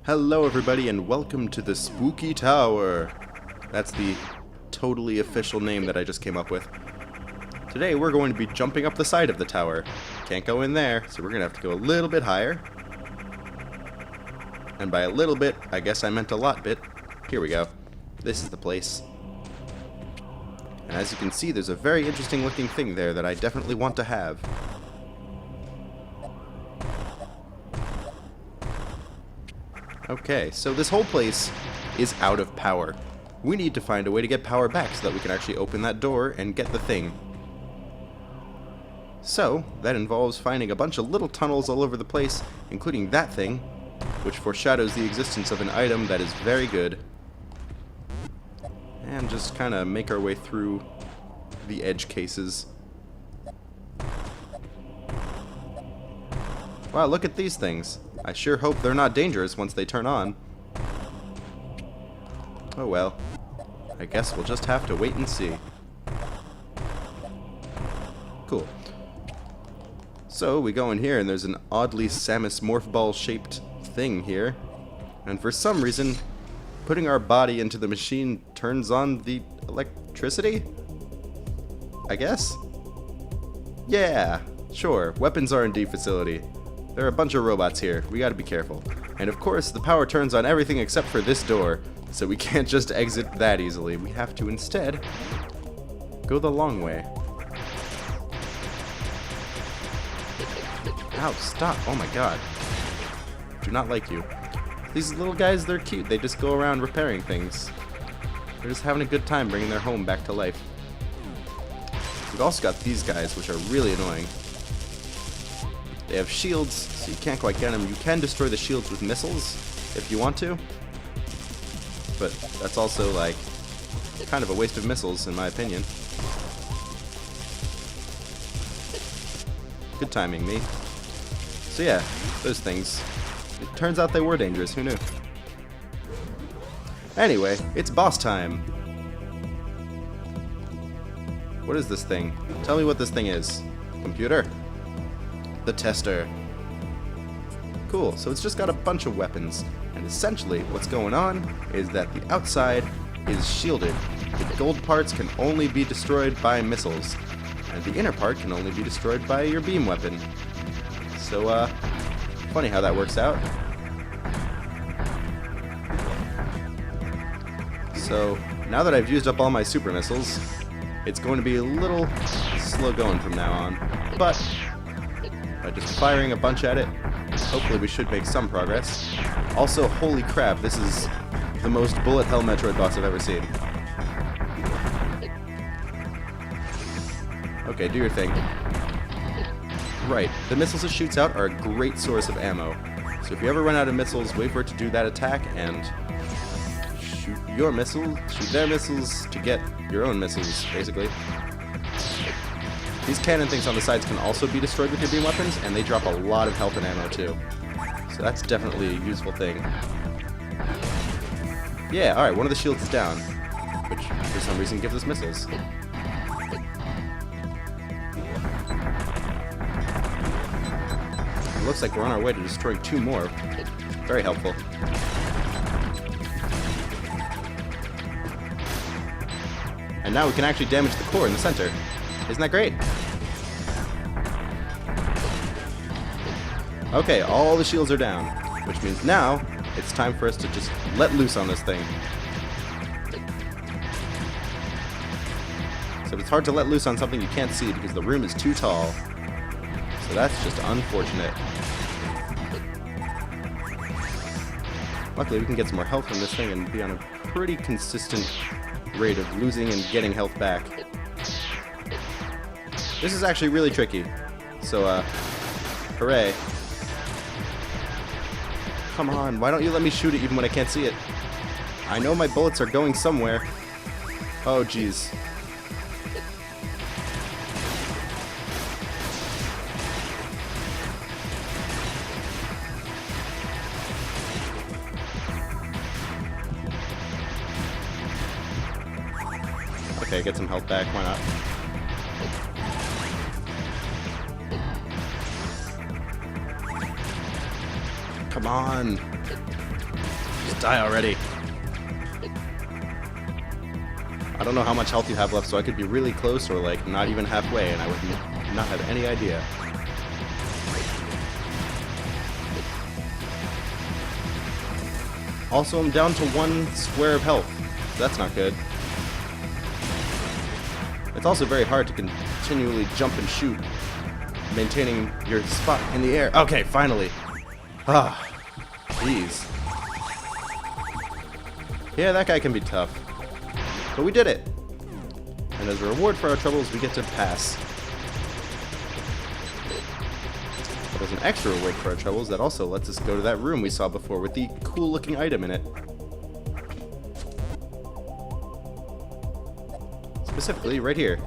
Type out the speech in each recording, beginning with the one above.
Hello everybody and welcome to the Spooky Tower. That's the totally official name that I just came up with. Today we're going to be jumping up the side of the tower. Can't go in there, so we're going to have to go a little bit higher. And by a little bit, I guess I meant a lot bit. Here we go. This is the place. And as you can see, there's a very interesting looking thing there that I definitely want to have. Okay, so this whole place is out of power. We need to find a way to get power back so that we can actually open that door and get the thing. So, that involves finding a bunch of little tunnels all over the place, including that thing, which foreshadows the existence of an item that is very good. And just kind of make our way through the edge cases. Wow, look at these things. I sure hope they're not dangerous once they turn on. Oh well. I guess we'll just have to wait and see. Cool. So we go in here and there's an oddly Samus morph ball shaped thing here. And for some reason, putting our body into the machine turns on the electricity? I guess? Yeah, sure. Weapons R&D facility. There are a bunch of robots here. We gotta be careful. And of course, the power turns on everything except for this door, so we can't just exit that easily. We have to instead go the long way. Ow, stop. Oh my god. Do not like you. These little guys, they're cute. They just go around repairing things. They're just having a good time bringing their home back to life. We've also got these guys, which are really annoying. They have shields, so you can't quite get them. You can destroy the shields with missiles, if you want to. But that's also, like, kind of a waste of missiles, in my opinion. Good timing, me. So yeah, those things. It turns out they were dangerous, who knew? Anyway, it's boss time. What is this thing? Tell me what this thing is. Computer? The tester. Cool, so it's just got a bunch of weapons, and essentially what's going on is that the outside is shielded. The gold parts can only be destroyed by missiles, and the inner part can only be destroyed by your beam weapon. So, funny how that works out. So, now that I've used up all my super missiles, it's going to be a little slow going from now on, but by just firing a bunch at it, hopefully we should make some progress. Also, holy crap, this is the most bullet hell Metroid boss I've ever seen. Okay, do your thing. Right, the missiles it shoots out are a great source of ammo. So if you ever run out of missiles, wait for it to do that attack and shoot your missiles, shoot their missiles to get your own missiles, basically. These cannon things on the sides can also be destroyed with your beam weapons, and they drop a lot of health and ammo too. So that's definitely a useful thing. Yeah, alright, one of the shields is down, which for some reason gives us missiles. It looks like we're on our way to destroying two more. Very helpful. And now we can actually damage the core in the center. Isn't that great? Okay, all the shields are down, which means now it's time for us to just let loose on this thing. So it's hard to let loose on something you can't see because the room is too tall. So that's just unfortunate. Luckily we can get some more health from this thing and be on a pretty consistent rate of losing and getting health back. This is actually really tricky. So, hooray. Come on, why don't you let me shoot it even when I can't see it? I know my bullets are going somewhere. Oh, jeez. Okay, get some health back, why not? Come on. Just die already. I don't know how much health you have left, so I could be really close or like not even halfway, and I would not have any idea. Also, I'm down to 1 square of health. That's not good. It's also very hard to continually jump and shoot, maintaining your spot in the air. Okay, finally. Ah, jeez. Yeah, that guy can be tough. But we did it! And as a reward for our troubles, we get to pass. But as an extra reward for our troubles, that also lets us go to that room we saw before with the cool-looking item in it. Specifically, right here.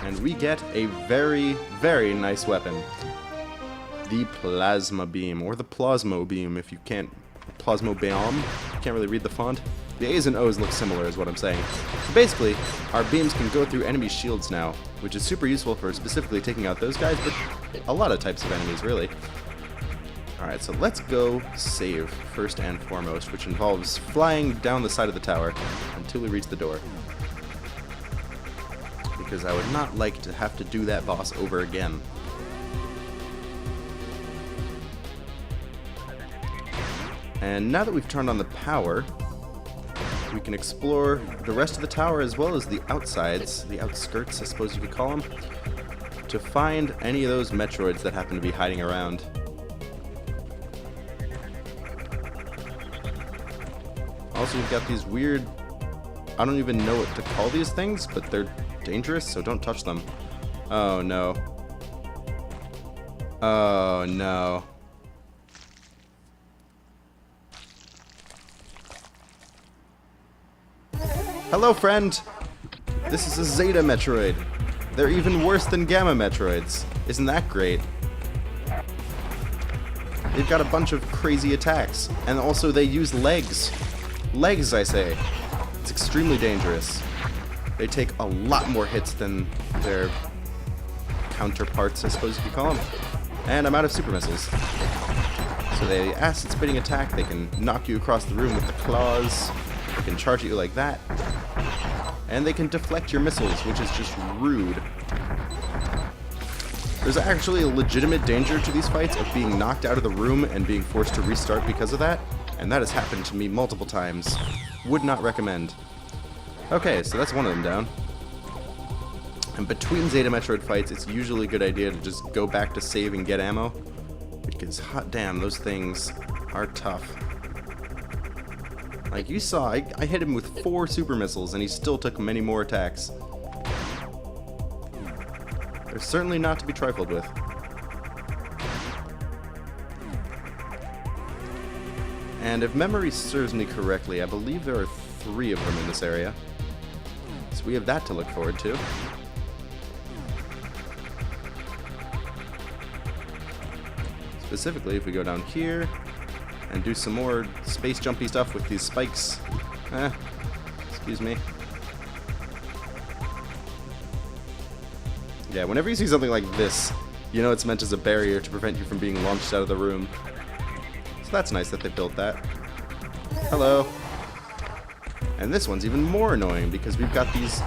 And we get a very, very nice weapon. The Plasma Beam, or the Plasmo Beam if you can't... Plasmo Beam? Can't really read the font. The A's and O's look similar is what I'm saying. So basically, our beams can go through enemy shields now, which is super useful for specifically taking out those guys, but a lot of types of enemies, really. Alright, so let's go save, first and foremost, which involves flying down the side of the tower until we reach the door. Because I would not like to have to do that boss over again. And now that we've turned on the power, we can explore the rest of the tower as well as the outsides, the outskirts, I suppose you could call them, to find any of those Metroids that happen to be hiding around. Also, we've got these weird... I don't even know what to call these things, but they're dangerous, so don't touch them. Oh, no. Oh, no. Hello, friend! This is a Zeta Metroid. They're even worse than Gamma Metroids. Isn't that great? They've got a bunch of crazy attacks, and also they use legs. Legs, I say. It's extremely dangerous. They take a lot more hits than their counterparts, I suppose you could call them. And I'm out of super missiles. So they acid-spitting attack, they can knock you across the room with the claws, they can charge at you like that, and they can deflect your missiles, which is just rude. There's actually a legitimate danger to these fights of being knocked out of the room and being forced to restart because of that, and that has happened to me multiple times. Would not recommend. Okay, so that's one of them down. And between Zeta Metroid fights, it's usually a good idea to just go back to save and get ammo, because hot damn, those things are tough. Like you saw, I hit him with 4 super missiles and he still took many more attacks. They're certainly not to be trifled with. And if memory serves me correctly, I believe there are 3 of them in this area. So we have that to look forward to. Specifically, if we go down here and do some more space jumpy stuff with these spikes. Excuse me. Yeah, whenever you see something like this, you know it's meant as a barrier to prevent you from being launched out of the room. So that's nice that they built that. Hello. And this one's even more annoying because we've got these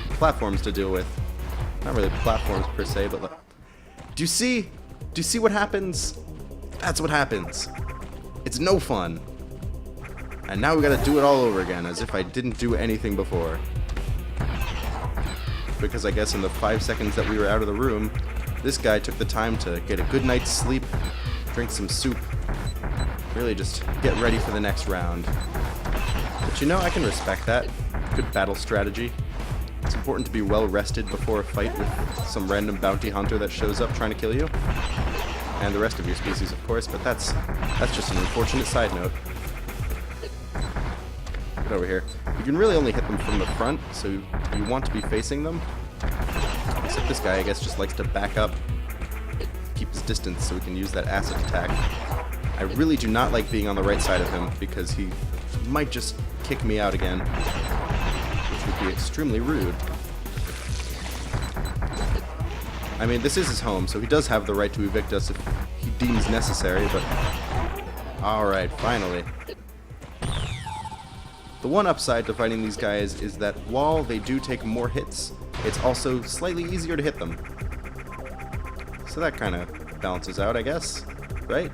platforms to deal with. Not really platforms per se, but look. Do you see what happens? That's what happens. It's no fun. And now we gotta do it all over again, as if I didn't do anything before. Because I guess in the 5 seconds that we were out of the room, this guy took the time to get a good night's sleep, drink some soup, really just get ready for the next round. But you know, I can respect that. Good battle strategy. It's important to be well rested before a fight with some random bounty hunter that shows up trying to kill you. And the rest of your species, of course, but that's just an unfortunate side note. Get over here. You can really only hit them from the front, so you want to be facing them. Except this guy, I guess, just likes to back up, keep his distance so he can use that acid attack. I really do not like being on the right side of him, because he might just kick me out again, which would be extremely rude. I mean, this is his home, so he does have the right to evict us if he deems necessary, but... Alright, finally. The one upside to fighting these guys is that while they do take more hits, it's also slightly easier to hit them. So that kind of balances out, I guess, right?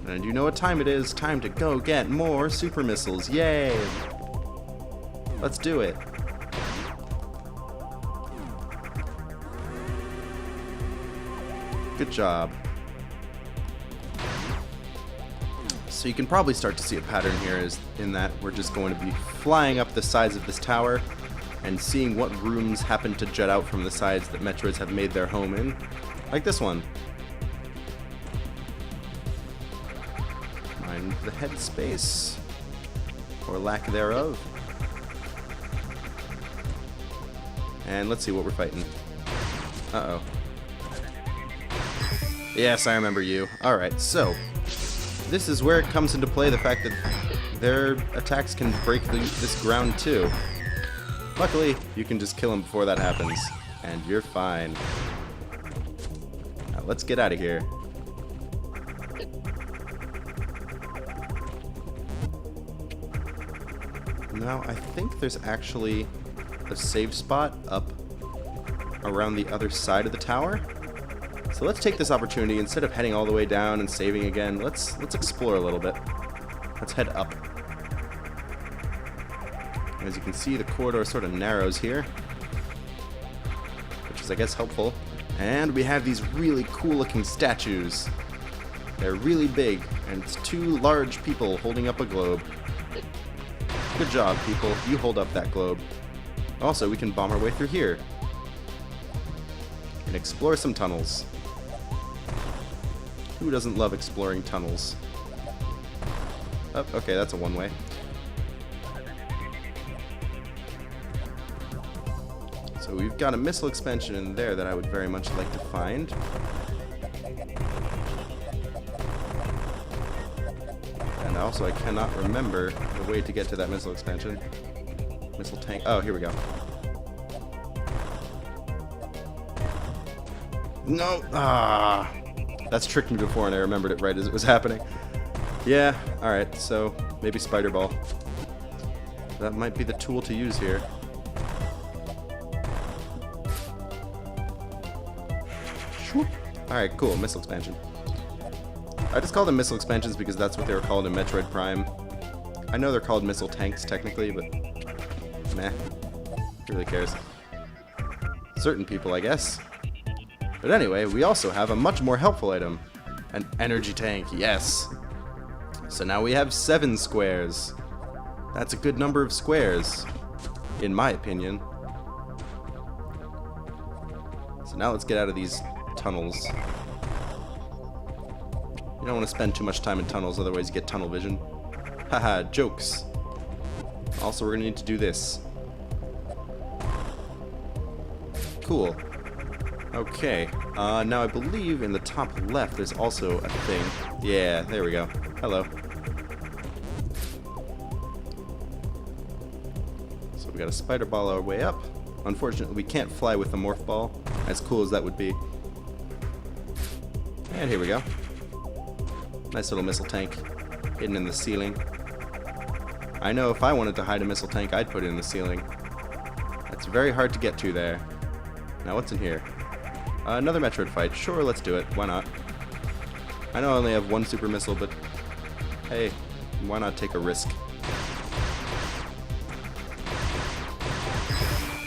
And you know what time it is. Time to go get more super missiles. Yay! Let's do it. Good job. So you can probably start to see a pattern here is in that we're just going to be flying up the sides of this tower and seeing what rooms happen to jut out from the sides that Metroids have made their home in. Like this one. Mind the headspace. Or lack thereof. And let's see what we're fighting. Uh-oh. Yes, I remember you. Alright, so this is where it comes into play, the fact that their attacks can break this ground too. Luckily, you can just kill them before that happens, and you're fine. Now let's get out of here. Now, I think there's actually a save spot up around the other side of the tower. So let's take this opportunity, instead of heading all the way down and saving again, let's explore a little bit. Let's head up. As you can see, the corridor sort of narrows here, which is, I guess, helpful. And we have these really cool-looking statues. They're really big, and it's two large people holding up a globe. Good job, people. You hold up that globe. Also, we can bomb our way through here and explore some tunnels. Who doesn't love exploring tunnels? Oh, okay, that's a one-way. So we've got a missile expansion in there that I would very much like to find. And also I cannot remember the way to get to that missile expansion. Missile tank. Oh, here we go. No! Ah! That's tricked me before and I remembered it right as it was happening. Yeah, alright, so maybe Spider Ball. That might be the tool to use here. Alright, cool, missile expansion. I just call them missile expansions because that's what they were called in Metroid Prime. I know they're called missile tanks technically, but meh. Who really cares? Certain people, I guess. But anyway, we also have a much more helpful item. An energy tank, yes. So now we have 7 squares. That's a good number of squares, in my opinion. So now let's get out of these tunnels. You don't want to spend too much time in tunnels, otherwise you get tunnel vision. Haha, jokes. Also, we're going to need to do this. Cool. Okay, now I believe in the top left there's also a thing. Yeah, there we go. Hello. So we got a spider ball our way up. Unfortunately, we can't fly with the morph ball, as cool as that would be. And here we go. Nice little missile tank, hidden in the ceiling. I know if I wanted to hide a missile tank, I'd put it in the ceiling. It's very hard to get to there. Now what's in here? Another Metroid fight. Sure, let's do it. Why not? I know I only have one super missile, but hey, why not take a risk?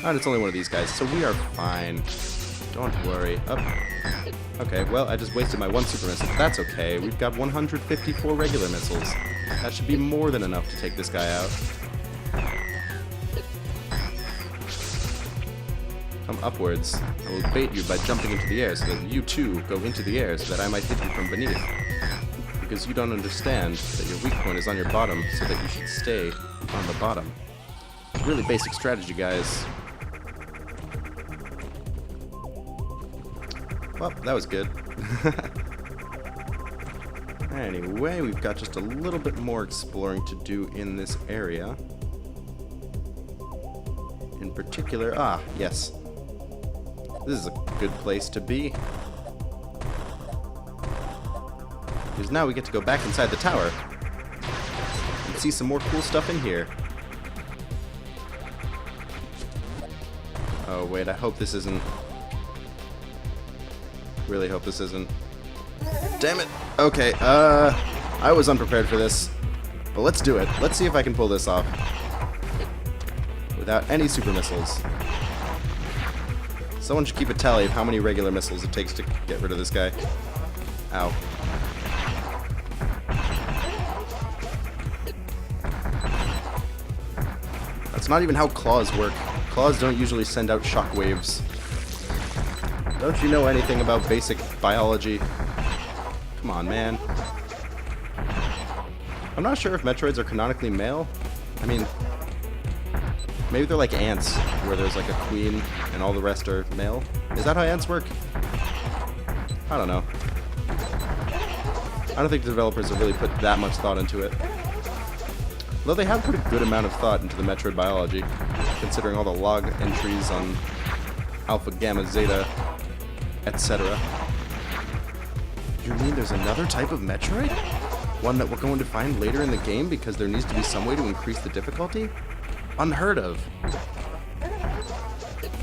And it's only one of these guys, so we are fine. Don't worry. Up. Okay, well, I just wasted my one super missile. That's okay. We've got 154 regular missiles. That should be more than enough to take this guy out. Come upwards. I will bait you by jumping into the air so that you too go into the air so that I might hit you from beneath. Because you don't understand that your weak point is on your bottom, so that you should stay on the bottom. Really basic strategy, guys. Well, that was good. Anyway, we've got just a little bit more exploring to do in this area. In particular, yes. This is a good place to be. Because now we get to go back inside the tower and see some more cool stuff in here. Oh wait, I hope this isn't... Really hope this isn't... Damn it! Okay, I was unprepared for this. But let's do it. Let's see if I can pull this off. Without any super missiles. Someone should keep a tally of how many regular missiles it takes to get rid of this guy. Ow. That's not even how claws work. Claws don't usually send out shockwaves. Don't you know anything about basic biology? Come on, man. I'm not sure if Metroids are canonically male. I mean, maybe they're like ants, where there's like a queen and all the rest are male. Is that how ants work? I don't know. I don't think the developers have really put that much thought into it. Though they have put a good amount of thought into the Metroid biology, considering all the log entries on Alpha, Gamma, Zeta, etc. You mean there's another type of Metroid? One that we're going to find later in the game because there needs to be some way to increase the difficulty? Unheard of.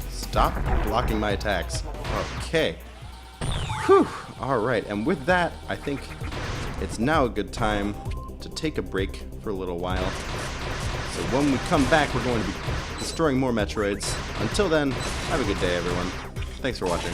Stop blocking my attacks. Okay. Whew. Alright, and with that, I think it's now a good time to take a break for a little while. So when we come back, we're going to be destroying more Metroids. Until then, have a good day, everyone. Thanks for watching.